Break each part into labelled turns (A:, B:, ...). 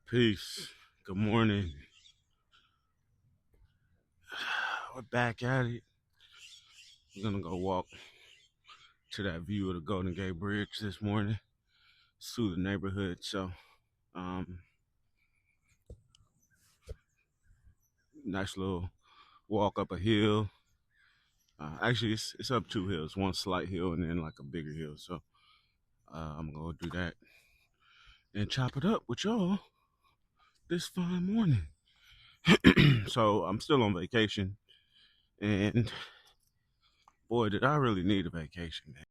A: Peace. Good morning. We're back at it. We're gonna go walk to that view of the Golden Gate Bridge this morning, through the neighborhood. So, um, nice little walk up a hill. Actually, it's up two hills, one slight hill and then like a bigger hill. So, I'm gonna do that and chop it up with y'all this fine morning. So, I'm still on vacation, and boy, did I really need a vacation, man.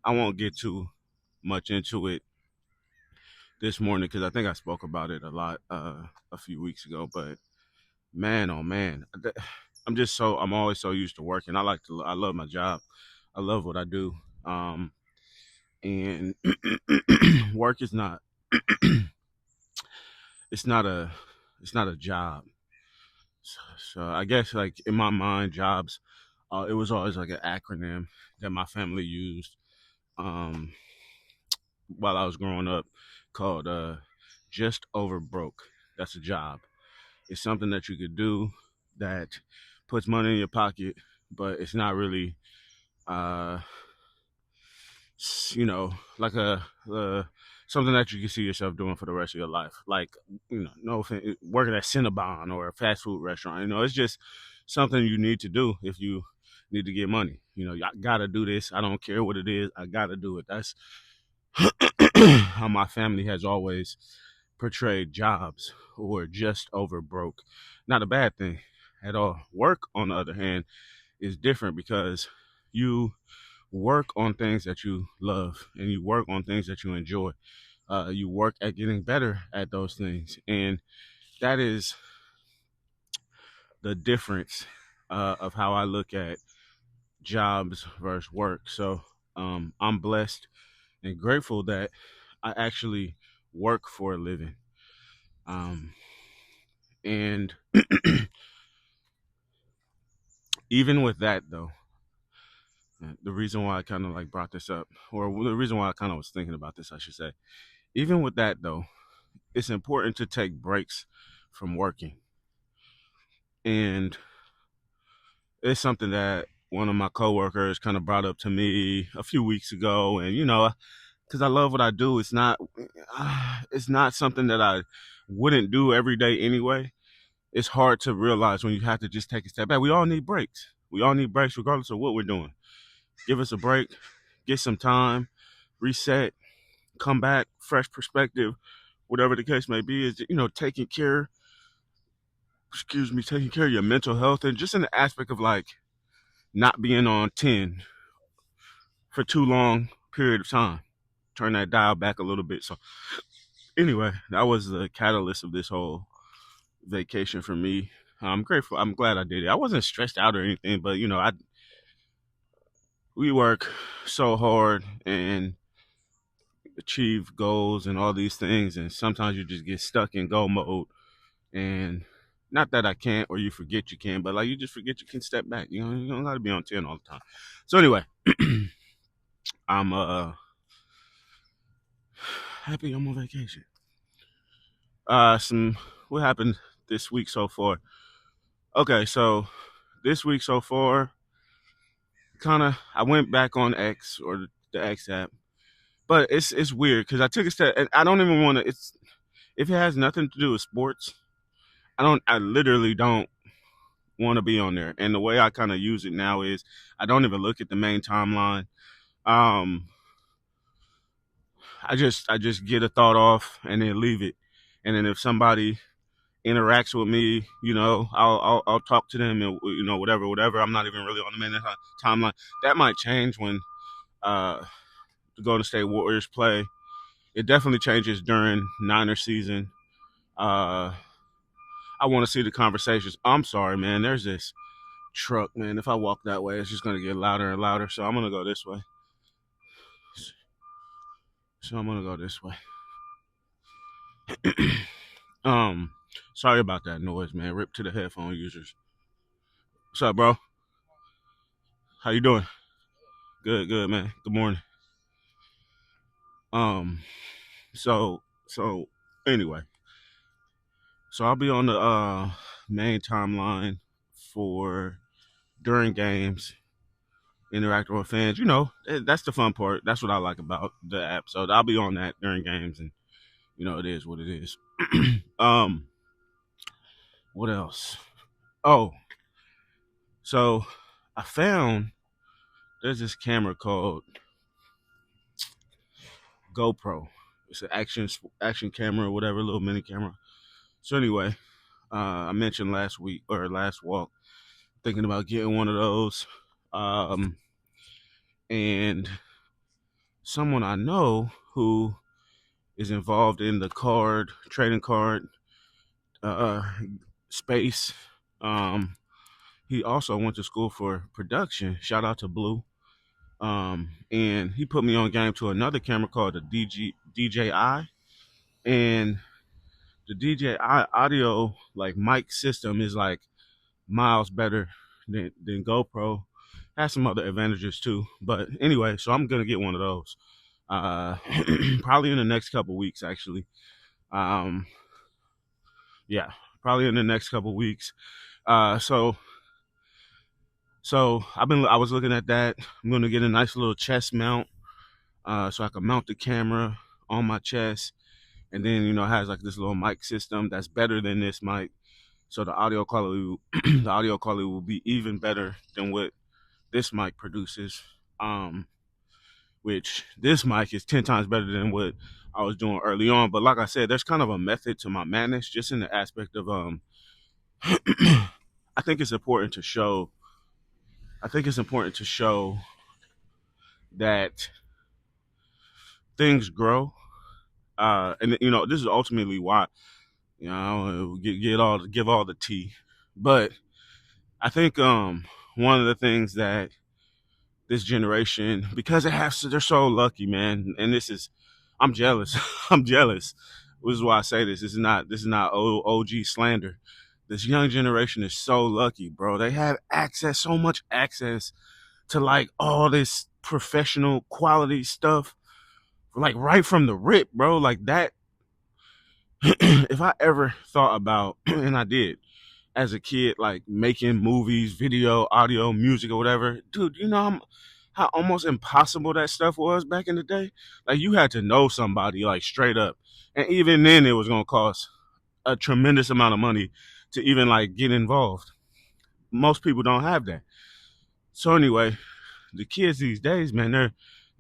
A: I won't get too much into it this morning because I think I spoke about it a lot a few weeks ago. But man, oh man, I'm always so used to working. I love my job. I love what I do. Um, and work is not it's not a it's not a job. So I guess like in my mind, jobs it was always like an acronym that my family used um, while I was growing up called just over broke. That's a job. It's something that you could do that puts money in your pocket, but it's not really, uh, like something that you can see yourself doing for the rest of your life. Like, no offense, working at Cinnabon or a fast food restaurant. It's just something you need to do if you need to get money. I gotta do this. I don't care what it is. I gotta do it. That's how my family has always portrayed jobs or just over broke. Not a bad thing at all. Work, on the other hand, is different because you work on things that you love and you work on things that you enjoy. You work at getting better at those things. And that is the difference of how I look at jobs versus work. So I'm blessed and grateful that I actually work for a living. Um, and even with that, though, the reason why I kind of like brought this up, or the reason why I kind of was thinking about this, I should say, even with that, though, it's important to take breaks from working. And it's something that one of my coworkers kind of brought up to me a few weeks ago. And, because I love what I do, it's not something that I wouldn't do every day anyway. It's hard to realize when you have to just take a step back. We all need breaks. We all need breaks regardless of what we're doing. Give us a break, get some time, reset, come back, fresh perspective, whatever the case may be, is, taking care of your mental health and just in the aspect of like not being on 10 for too long period of time. Turn that dial back a little bit. So anyway, that was the catalyst of this whole vacation for me. I'm grateful. I'm glad I did it. I wasn't stressed out or anything, but we work so hard and achieve goals and all these things, and sometimes you just get stuck in go mode. And not that I can't, or you forget you can, but like you just forget you can step back. You don't gotta be on 10 all the time. So anyway, I'm happy I'm on vacation. Some What happened this week so far? Okay, so this week so far, kind of I went back on X or the X app, but it's weird because I took a step, and I don't even want to. It's If it has nothing to do with sports, I literally don't want to be on there. And the way I kind of use it now is I don't even look at the main timeline. Um, I just get a thought off and then leave it. And then if somebody interacts with me, I'll talk to them and whatever. I'm not even really on the main timeline. That might change when uh the Golden State Warriors play. It definitely changes during Niner season. Uh, I want to see the conversations. I'm sorry, man. There's this truck, man. If I walk that way, it's just gonna get louder and louder. So I'm gonna go this way. So I'm gonna go this way. um, Sorry about that noise, man. Rip to the headphone users. What's up, bro? How you doing? Good, good, man. Good morning. Um, so Anyway, so I'll be on the main timeline for during games, interacting with fans. That's the fun part. That's what I like about the app. So I'll be on that during games, and it is what it is. um, what else? Oh, so I found there's this camera called GoPro. It's an action camera or whatever, little mini camera. So anyway, I mentioned last week or last walk thinking about getting one of those. Um, and someone I know who is involved in the trading card uh, space. Um, he also went to school for production. Shout out to Blue. And he put me on game to another camera called the DJI, and the DJI audio like mic system is like miles better than GoPro. Has some other advantages too, but anyway, so I'm gonna get one of those. Uh, probably in the next couple weeks, actually. Um, yeah, probably in the next couple weeks. So I was looking at that. I'm gonna get a nice little chest mount, so I can mount the camera on my chest, and then it has like this little mic system that's better than this mic, so the audio quality the audio quality will be even better than what this mic produces. Which this mic is 10 times better than what I was doing early on. But like I said, there's kind of a method to my madness, just in the aspect of I think it's important to show. I think it's important to show that things grow, and this is ultimately why give all the tea, but I think one of the things that this generation, because they're so lucky, man, and I'm jealous. I'm jealous. This is why I say this. This is not OG slander. This young generation is so lucky, bro. They have so much access to like all this professional quality stuff, like right from the rip, bro. Like that. If I ever thought about, and I did as a kid, like making movies, video, audio, music, or whatever, dude, how almost impossible that stuff was back in the day. Like you had to know somebody, like straight up, and even then, it was gonna cost a tremendous amount of money to even like get involved. Most people don't have that. So anyway, the kids these days, man, they're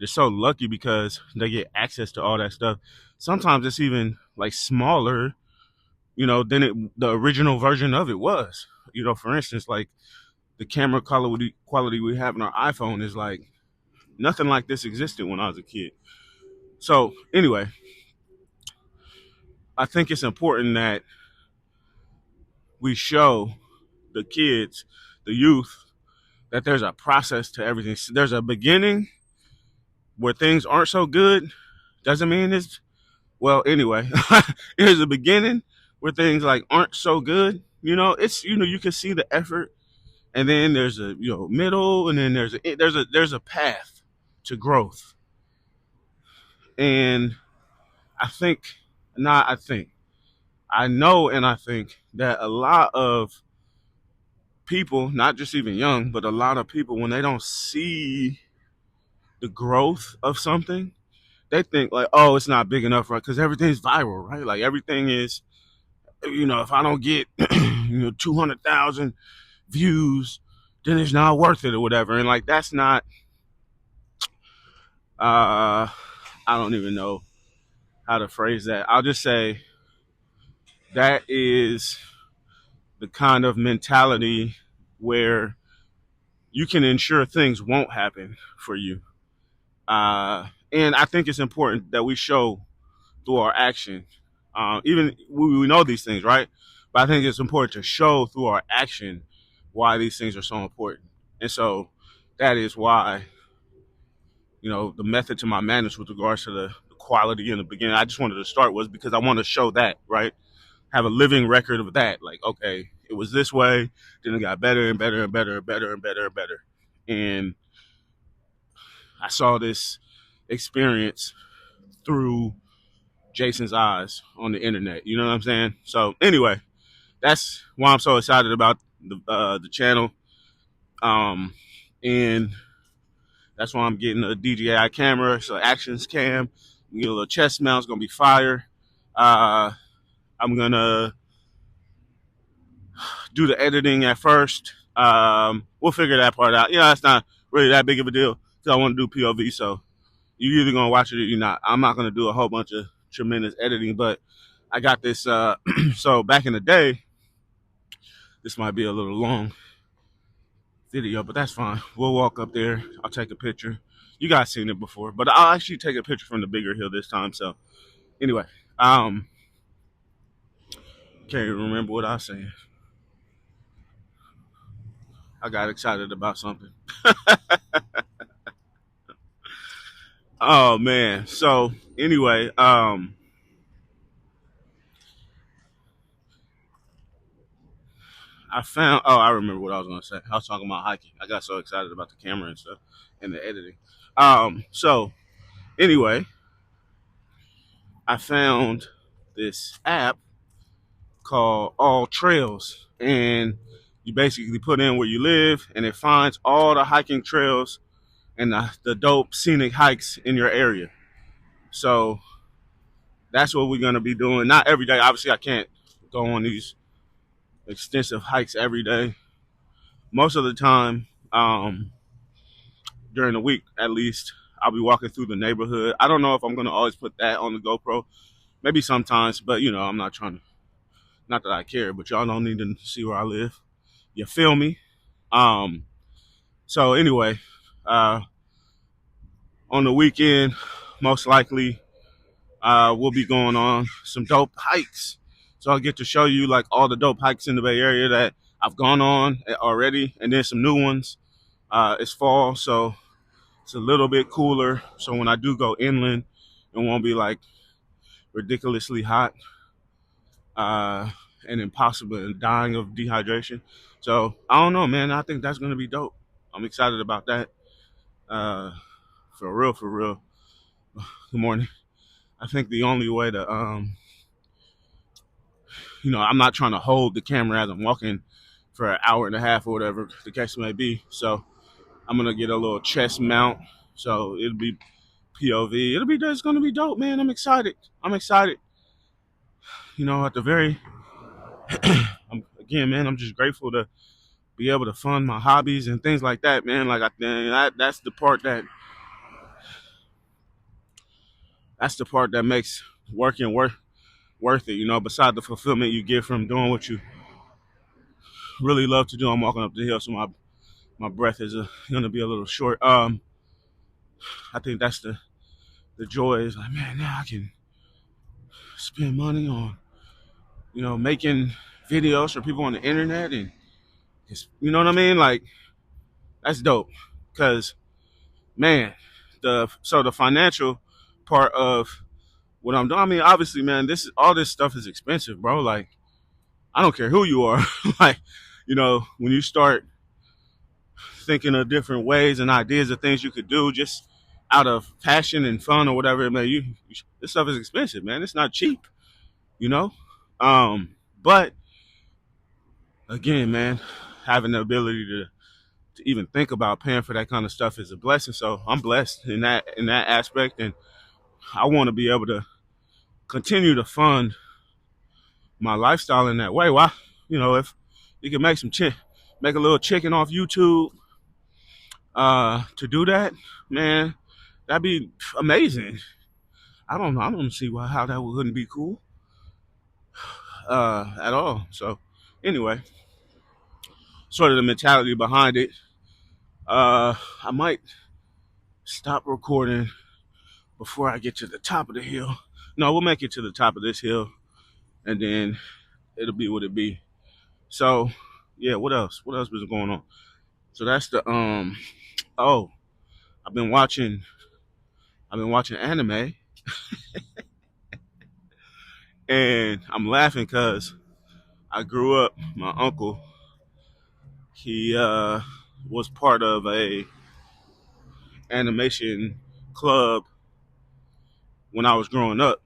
A: so lucky because they get access to all that stuff. Sometimes it's even like smaller, than the original version of it was. For instance, like the camera quality we have in our iPhone is like nothing like this existed when I was a kid. So anyway, I think it's important that we show the kids, the youth, that there's a process to everything. So there's a beginning where things aren't so good. Doesn't mean it's well. Anyway, there's a beginning where things like aren't so good. It's you can see the effort, and then there's a middle, and then there's a path to growth. And I think, not I think, I know, and I think that a lot of people, not just even young, but a lot of people, when they don't see the growth of something, they think like, oh, it's not big enough, right? Because everything's viral, right? Like everything is, if I don't get 200,000 views, then it's not worth it or whatever. And like that's not. I don't even know how to phrase that. I'll just say that is the kind of mentality where you can ensure things won't happen for you. And I think it's important that we show through our action. Even we know these things, right? But I think it's important to show through our action why these things are so important. And so that is why, the method to my madness with regards to the quality in the beginning, I just wanted to start was because I want to show that, right? Have a living record of that. Like, okay, it was this way, then it got better and better and better and better and better and better. And I saw this experience through Jason's eyes on the internet. You know what I'm saying? So anyway, that's why I'm so excited about the channel. And that's why I'm getting a DJI camera, so actions cam. Get a little chest mount. It's gonna be fire. I'm gonna do the editing at first. We'll figure that part out. That's not really that big of a deal because I want to do POV. So you're either gonna watch it or you're not. I'm not gonna do a whole bunch of tremendous editing, but I got this. So back in the day, this might be a little long video, but that's fine. We'll walk up there. I'll take a picture. You guys seen it before, but I'll actually take a picture from the bigger hill this time. So anyway, can't even remember what I was saying. I got excited about something. Oh man. So anyway, I remember what I was gonna say. I was talking about hiking. I got so excited about the camera and stuff and the editing. So anyway, I found this app called All Trails, and you basically put in where you live, and it finds all the hiking trails and the dope scenic hikes in your area. So that's what we're gonna be doing. Not every day. Obviously, I can't go on these extensive hikes every day. Most of the time, during the week at least, I'll be walking through the neighborhood. I don't know if I'm gonna always put that on the GoPro. Maybe sometimes, but I'm not trying to. Not that I care, but y'all don't need to see where I live. You feel me? So anyway, on the weekend, most likely, we'll be going on some dope hikes. So I'll get to show you like all the dope hikes in the Bay Area that I've gone on already, and then some new ones. It's fall, so it's a little bit cooler. So when I do go inland, it won't be like ridiculously hot and impossible and dying of dehydration. So I don't know, man. I think that's gonna be dope. I'm excited about that. For real, for real. Good morning. I think the only way to, I'm not trying to hold the camera as I'm walking for an hour and a half or whatever the case may be. So I'm gonna get a little chest mount. So it'll be POV. It's gonna be dope, man. I'm excited. I'm excited. At the very, again, man, I'm just grateful to be able to fund my hobbies and things like that, man. Like I think that's the part that makes working worth it. Besides the fulfillment you get from doing what you really love to do. I'm walking up the hill, so my breath is gonna be a little short. I think that's the joy is like, man, now I can spend money on making videos for people on the internet, and you know what I mean. Like that's dope, because man, the financial part of what I'm doing. I mean, obviously, man, all this stuff is expensive, bro. Like, I don't care who you are. Like, when you start thinking of different ways and ideas of things you could do just out of passion and fun or whatever, man, this stuff is expensive, man. It's not cheap, you know. But again, man, having the ability to even think about paying for that kind of stuff is a blessing. So I'm blessed in that aspect, and I want to be able to continue to fund my lifestyle in that way. Why, if you can make make a little chicken off YouTube, to do that, man, that'd be amazing. I don't see how that wouldn't be cool, at all. So anyway, sort of the mentality behind it. I might stop recording before I get to the top of the hill. No, we'll make it to the top of this hill, and then it'll be what it be. So, yeah, what else? What else was going on? So that's the oh, I've been watching anime, and I'm laughing because I grew up. My uncle, he was part of a animation club when I was growing up,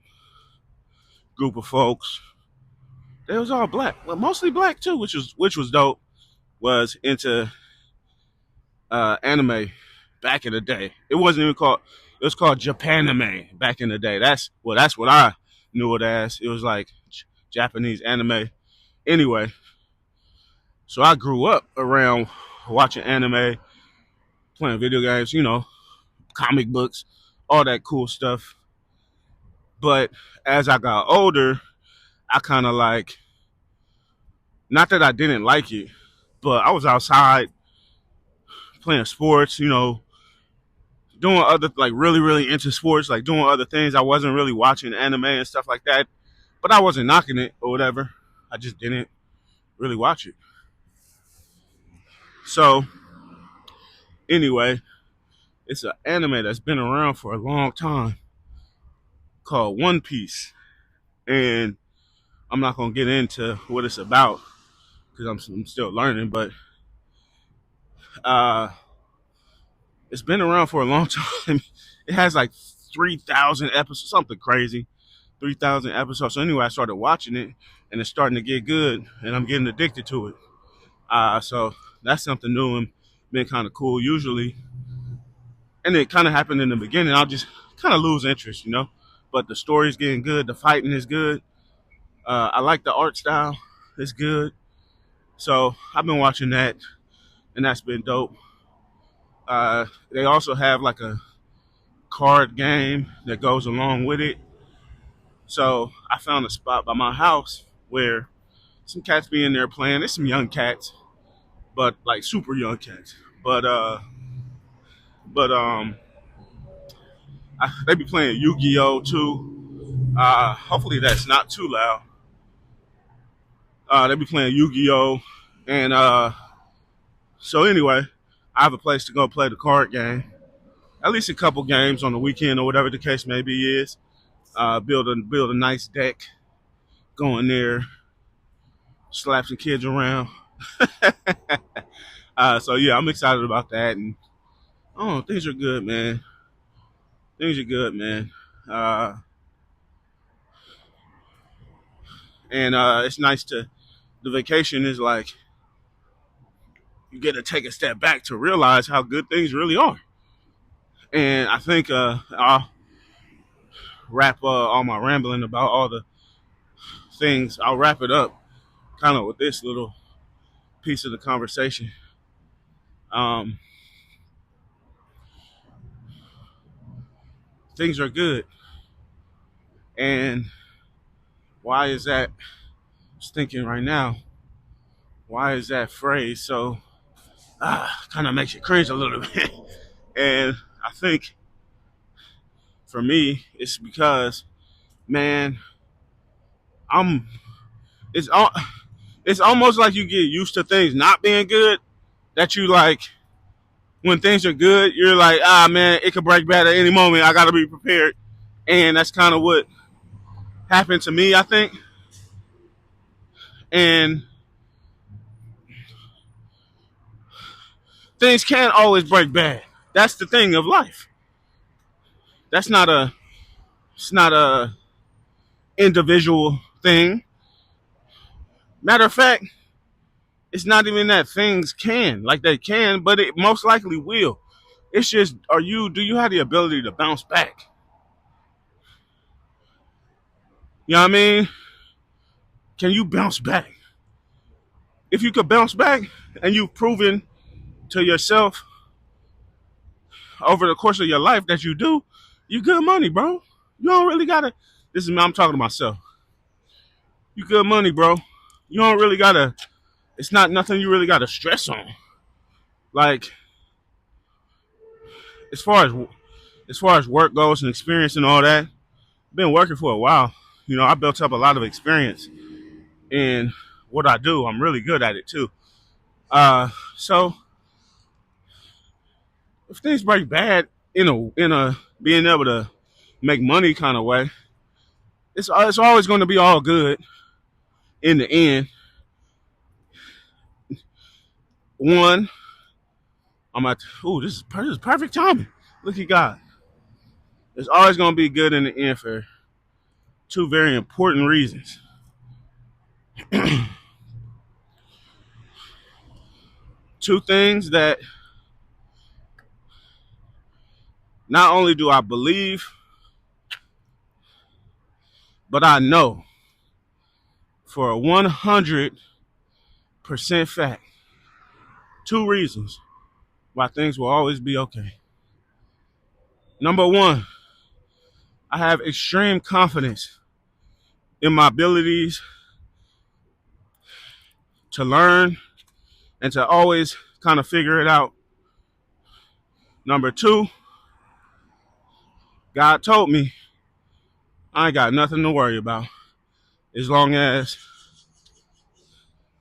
A: group of folks. They was all black, well, mostly black too, which was dope. Was into anime back in the day. It wasn't even called. It was called Japanime back in the day. That's what I knew it as. It was like Japanese anime. Anyway, so I grew up around watching anime, playing video games, comic books, all that cool stuff. But as I got older, I kind of like, not that I didn't like it, but I was outside playing sports, doing other, like, really, really into sports, like doing other things. I wasn't really watching anime and stuff like that, but I wasn't knocking it or whatever. I just didn't really watch it. So anyway, it's an anime that's been around for a long time called One Piece. And I'm not going to get into what it's about because I'm still learning, but uh, it's been around for a long time. It has like 3,000 episodes, something crazy. 3,000 episodes. So anyway, I started watching it, and it's starting to get good, and I'm getting addicted to it. So that's something new and been kind of cool. Usually, and it kind of happened in the beginning, I'll just kind of lose interest, But the story's getting good. The fighting is good. I like the art style. It's good. So I've been watching that, and that's been dope. They also have like a card game that goes along with it. So I found a spot by my house where some cats be in there playing. There's some young cats, but like super young cats. But they be playing Yu-Gi-Oh too. Hopefully that's not too loud. They be playing Yu-Gi-Oh, and so anyway, I have a place to go play the card game. At least a couple games on the weekend or whatever the case may be is. Build a nice deck, go in there, slap some kids around. So yeah, I'm excited about that, and things are good, man. Things are good, man. And it's nice to. The vacation is like you get to take a step back to realize how good things really are. And I think I'll wrap all my rambling about all the things. I'll wrap it up kind of with this little piece of the conversation. Things are good. And why is that? Just thinking right now, why is that phrase so kind of makes you cringe a little bit? And I think for me, it's because, man, I'm. It's all. It's almost like you get used to things not being good. That you like when things are good, you're like, man, it could break bad at any moment. I got to be prepared, and that's kind of what happened to me, I think. And things can't always break bad. That's the thing of life. That's not a. It's not a individual thing. Matter of fact, it's not even that things can, like they can, but it most likely will. It's just, do you have the ability to bounce back? You know what I mean? Can you bounce back? If you could bounce back and you've proven to yourself over the course of your life that you do, you good money, bro. You don't really gotta, this is me, I'm talking to myself. You good money, bro. You don't really gotta, it's not nothing you really gotta stress on. Like, as far as work goes and experience and all that, I've been working for a while. I built up a lot of experience in what I do. I'm really good at it too. So if things break bad in a being able to make money kind of way, it's always going to be all good in the end. One, this is perfect timing. Look at God. It's always going to be good in the end for two very important reasons. Two things that not only do I believe, but I know for a 100% fact. Two reasons why things will always be okay. Number one, I have extreme confidence in my abilities to learn and to always kind of figure it out. Number two, God told me I ain't got nothing to worry about as long as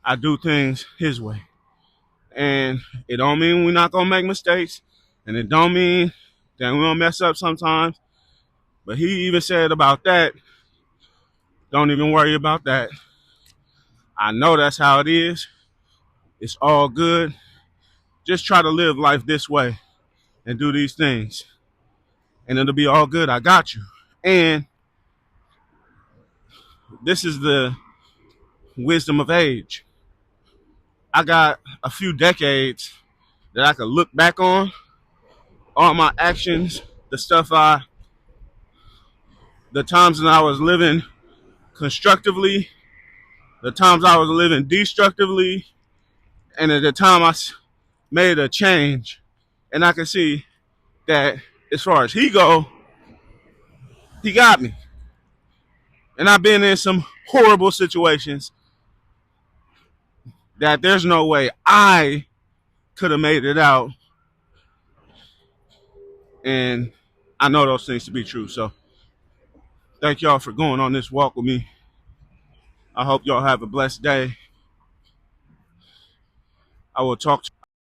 A: I do things His way. And it don't mean we're not gonna make mistakes, and it don't mean that we don't mess up sometimes. But He even said about that, don't even worry about that. I know that's how it is. It's all good. Just try to live life this way and do these things, and it'll be all good. I got you. And this is the wisdom of age. I got a few decades that I could look back on, all my actions, the times that I was living constructively, the times I was living destructively, and at the time I made a change. And I can see that as far as He got me. And I've been in some horrible situations that there's no way I could have made it out. And I know those things to be true. So thank y'all for going on this walk with me. I hope y'all have a blessed day. I will talk to